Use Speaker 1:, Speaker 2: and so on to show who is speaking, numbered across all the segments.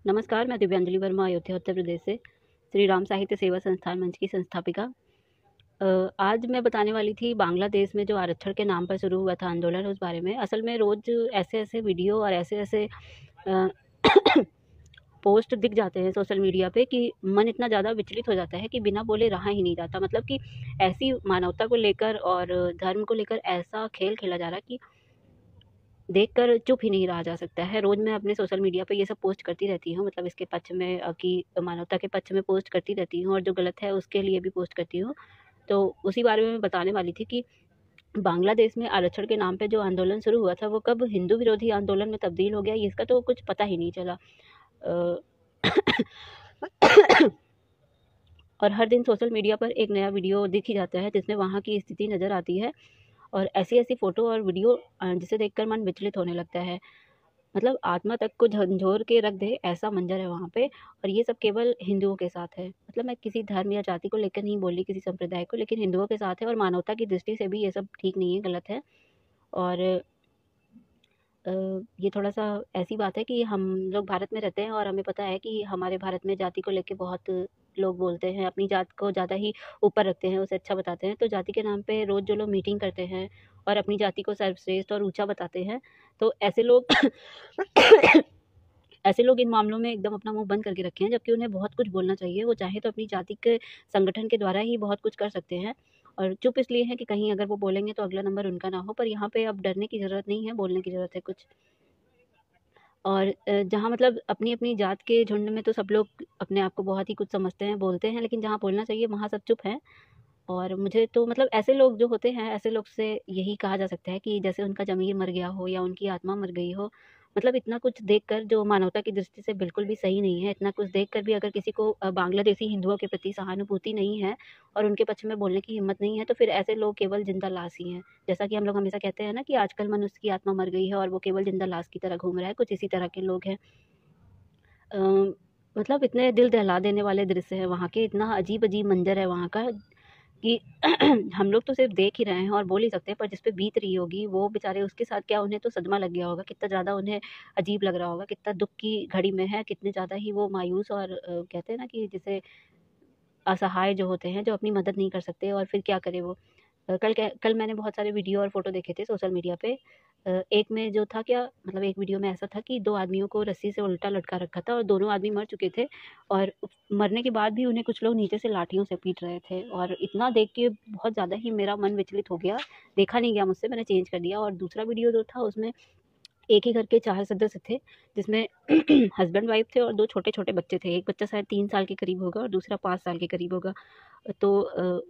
Speaker 1: नमस्कार, मैं दिव्यांजलि वर्मा अयोध्या उत्तर प्रदेश से श्री राम साहित्य सेवा संस्थान मंच की संस्थापिका। आज मैं बताने वाली थी बांग्लादेश में जो आरक्षण के नाम पर शुरू हुआ था आंदोलन, उस बारे में। असल में रोज़ ऐसे-ऐसे वीडियो और ऐसे-ऐसे अ, पोस्ट दिख जाते हैं सोशल मीडिया पे कि मन इतना ज़्यादा विचलित हो जाता है कि बिना बोले रहा ही नहीं जाता। मतलब कि ऐसी मानवता को लेकर और धर्म को लेकर ऐसा खेल खेला जा रहा है कि देखकर चुप ही नहीं रहा जा सकता है। रोज़ मैं अपने सोशल मीडिया पे ये सब पोस्ट करती रहती हूँ, मतलब इसके पक्ष में कि मानवता के पक्ष में पोस्ट करती रहती हूँ और जो गलत है उसके लिए भी पोस्ट करती हूँ। तो उसी बारे में मैं बताने वाली थी कि बांग्लादेश में आरक्षण के नाम पे जो आंदोलन शुरू हुआ था, वो कब हिंदू विरोधी आंदोलन में तब्दील हो गया, ये इसका तो कुछ पता ही नहीं चला। अ, और हर दिन सोशल मीडिया पर एक नया वीडियो दिख ही जाता है जिसमें वहाँ की स्थिति नज़र आती है और ऐसी-ऐसी फ़ोटो और वीडियो जिसे देखकर मन विचलित होने लगता है। मतलब आत्मा तक को झंझोर के रख दे, ऐसा मंज़र है वहाँ पे। और ये सब केवल हिंदुओं के साथ है। मतलब मैं किसी धर्म या जाति को लेकर नहीं बोल रही, किसी संप्रदाय को, लेकिन हिंदुओं के साथ है और मानवता की दृष्टि से भी ये सब ठीक नहीं है, गलत है। और अ, ये थोड़ा-सा ऐसी बात है कि हम लोग भारत में रहते हैं और हमें पता है कि हमारे भारत में जाति को लेके बहुत लोग बोलते हैं, अपनी जात को ज़्यादा ही ऊपर रखते हैं, उसे अच्छा बताते हैं। तो जाति के नाम पे रोज़ जो लोग मीटिंग करते हैं और अपनी जाति को सर्वश्रेष्ठ और ऊँचा बताते हैं, तो ऐसे लोग ऐसे लोग इन मामलों में एकदम अपना मुँह बंद करके रखे हैं, जबकि उन्हें बहुत कुछ बोलना चाहिए। वो चाहें तो अपनी जाति के संगठन के द्वारा ही बहुत कुछ कर सकते हैं और चुप इसलिए हैं कि कहीं अगर वो बोलेंगे तो अगला नंबर उनका ना हो। पर यहाँ पे अब डरने की ज़रूरत नहीं है, बोलने की ज़रूरत है कुछ। और जहाँ मतलब अपनी-अपनी जात के झुंड में तो सब लोग अपने आप को बहुत ही कुछ समझते हैं, बोलते हैं, लेकिन जहाँ बोलना चाहिए वहाँ सब चुप हैं। और मुझे तो मतलब ऐसे लोग जो होते हैं, ऐसे लोग से यही कहा जा सकता है कि जैसे उनका ज़मीर मर गया हो या उनकी आत्मा मर गई हो। मतलब इतना कुछ देखकर जो मानवता की दृष्टि से बिल्कुल भी सही नहीं है, इतना कुछ देखकर भी अगर किसी को बांग्लादेशी हिंदुओं के प्रति सहानुभूति नहीं है और उनके पक्ष में बोलने की हिम्मत नहीं है, तो फिर ऐसे लोग केवल ज़िंदा लाश ही हैं। जैसा कि हम लोग हमेशा कहते हैं ना कि आजकल मनुष्य की आत्मा मर गई है और वो केवल ज़िंदा लाश की तरह घूम रहा है, कुछ इसी तरह के लोग हैं। अ, मतलब इतने दिल दहला देने वाले दृश्य हैं वहाँ के, इतना अजीब-अजीब मंज़र है वहाँ का कि हम लोग तो सिर्फ़ देख ही रहे हैं और बोल ही सकते हैं, पर जिस पे बीत रही होगी वो बेचारे, उसके साथ क्या, उन्हें तो सदमा लग गया होगा, कितना ज़्यादा उन्हें अजीब लग रहा होगा, कितना दुःख की घड़ी में है, कितने ज़्यादा ही वो मायूस और कहते हैं ना कि जिसे असहाय जो होते हैं, जो अपनी मदद नहीं कर सकते और फिर क्या करे वो। कल मैंने बहुत सारे वीडियो और फ़ोटो देखे थे सोशल मीडिया पे। एक में जो था क्या, मतलब एक वीडियो में ऐसा था कि 2 आदमियों को रस्सी से उल्टा लटका रखा था और दोनों आदमी मर चुके थे और मरने के बाद भी उन्हें कुछ लोग नीचे से लाठियों से पीट रहे थे और इतना देख के बहुत ज़्यादा ही मेरा मन विचलित हो गया। देखा नहीं गया मुझसे, मैंने चेंज कर दिया। और दूसरा वीडियो जो था उसमें एक ही घर के 4 सदस्य थे, जिसमें हस्बैंड वाइफ थे और 2 छोटे-छोटे बच्चे थे। एक बच्चा शायद 3 साल के करीब होगा और दूसरा 5 साल के करीब होगा। तो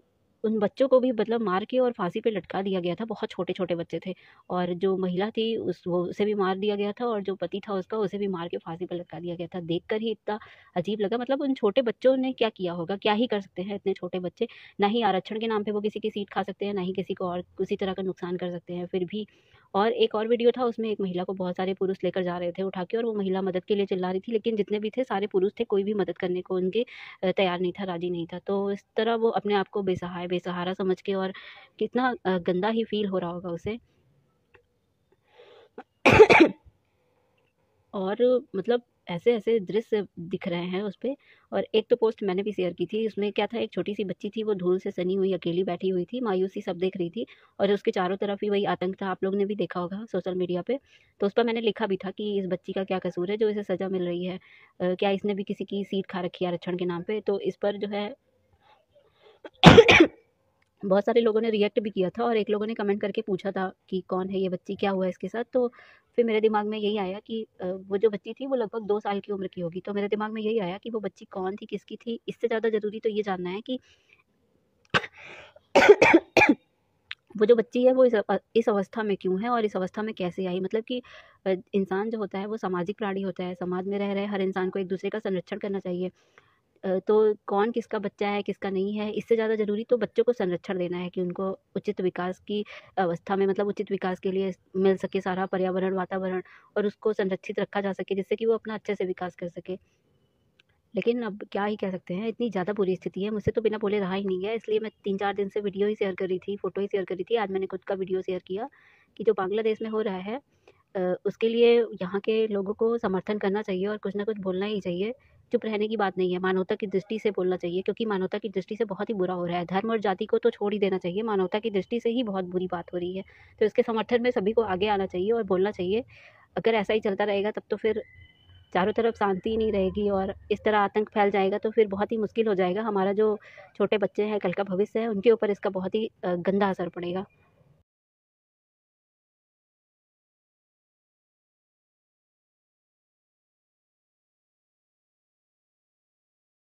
Speaker 1: उन बच्चों को भी मतलब मार के और फांसी पे लटका दिया गया था, बहुत छोटे-छोटे बच्चे थे। और जो महिला थी उसे भी मार दिया गया था और जो पति था उसका, उसे भी मार के फांसी पे लटका दिया गया था। देखकर ही इतना अजीब लगा। मतलब उन छोटे बच्चों ने क्या किया होगा? क्या ही कर सकते हैं इतने छोटे बच्चे? ना ही आरक्षण के नाम पे वो किसी की सीट खा सकते हैं, ना ही किसी को और किसी तरह का नुकसान कर सकते हैं, फिर भी। और एक और वीडियो था, उसमें एक महिला को बहुत सारे पुरुष लेकर जा रहे थे उठा के और वो महिला मदद के लिए चिल्ला रही थी, लेकिन जितने भी थे सारे पुरुष थे, कोई भी मदद करने को उनके तैयार नहीं था, राज़ी नहीं था। तो इस तरह वो अपने आप को बेसहाय, बेसहारा समझ के, और कितना गंदा ही फ़ील हो रहा होगा उसे। और मतलब ऐसे-ऐसे दृश्य दिख रहे हैं उसपे। और एक तो पोस्ट मैंने भी शेयर की थी, उसमें क्या था, एक छोटी-सी बच्ची थी, वो धूल से सनी हुई अकेली बैठी हुई थी, मायूसी सब देख रही थी और उसके चारों तरफ ही वही आतंक था। आप लोग ने भी देखा होगा सोशल मीडिया पे। तो उस पर मैंने लिखा भी था कि इस बच्ची का क्या कसूर है जो इसे सज़ा मिल रही है? क्या इसने भी किसी की सीट खा रखी है आरक्षण के नाम पे? तो इस पर जो है बहुत सारे लोगों ने रिएक्ट भी किया था और एक लोगों ने कमेंट करके पूछा था कि कौन है ये बच्ची, क्या हुआ है इसके साथ? तो फिर मेरे दिमाग में यही आया कि वो जो बच्ची थी वो लगभग 2 साल की उम्र की होगी। तो मेरे दिमाग में यही आया कि वो बच्ची कौन थी, किसकी थी? इससे ज़्यादा ज़रूरी तो ये जानना है कि वो जो बच्ची है वो इस अवस्था में क्यों है और इस अवस्था में कैसे आई? मतलब कि इंसान जो होता है वो सामाजिक प्राणी होता है। समाज में रह रहे हर इंसान को एक-दूसरे का संरक्षण करना चाहिए। तो कौन किसका बच्चा है, किसका नहीं है, इससे ज़्यादा ज़रूरी तो बच्चों को संरक्षण देना है कि उनको उचित विकास की अवस्था में, मतलब उचित विकास के लिए मिल सके सारा पर्यावरण, वातावरण, और उसको संरक्षित रखा जा सके जिससे कि वो अपना अच्छे से विकास कर सके। लेकिन अब क्या ही कह सकते हैं, इतनी ज़्यादा बुरी स्थिति है, मुझसे तो बिना बोले रहा ही नहीं गया, इसलिए मैं 3-4 दिन से वीडियो ही शेयर कर रही थी, फ़ोटो ही शेयर कर रही थी। आज मैंने खुद का वीडियो शेयर किया कि जो बांग्लादेश में हो रहा है, उसके लिए यहाँ के लोगों को समर्थन करना चाहिए और कुछ ना कुछ बोलना ही चाहिए। चुप रहने की बात नहीं है, मानवता की दृष्टि से बोलना चाहिए, क्योंकि मानवता की दृष्टि से बहुत ही बुरा हो रहा है। धर्म और जाति को तो छोड़ ही देना चाहिए, मानवता की दृष्टि से ही बहुत बुरी बात हो रही है। तो इसके समर्थन में सभी को आगे आना चाहिए और बोलना चाहिए। अगर ऐसा ही चलता रहेगा तब तो फिर चारों तरफ शांति ही नहीं रहेगी और इस तरह आतंक फैल जाएगा, तो फिर बहुत ही मुश्किल हो जाएगा। हमारा जो छोटे बच्चे हैं, कल का भविष्य है, उनके ऊपर इसका बहुत ही गंदा असर पड़ेगा।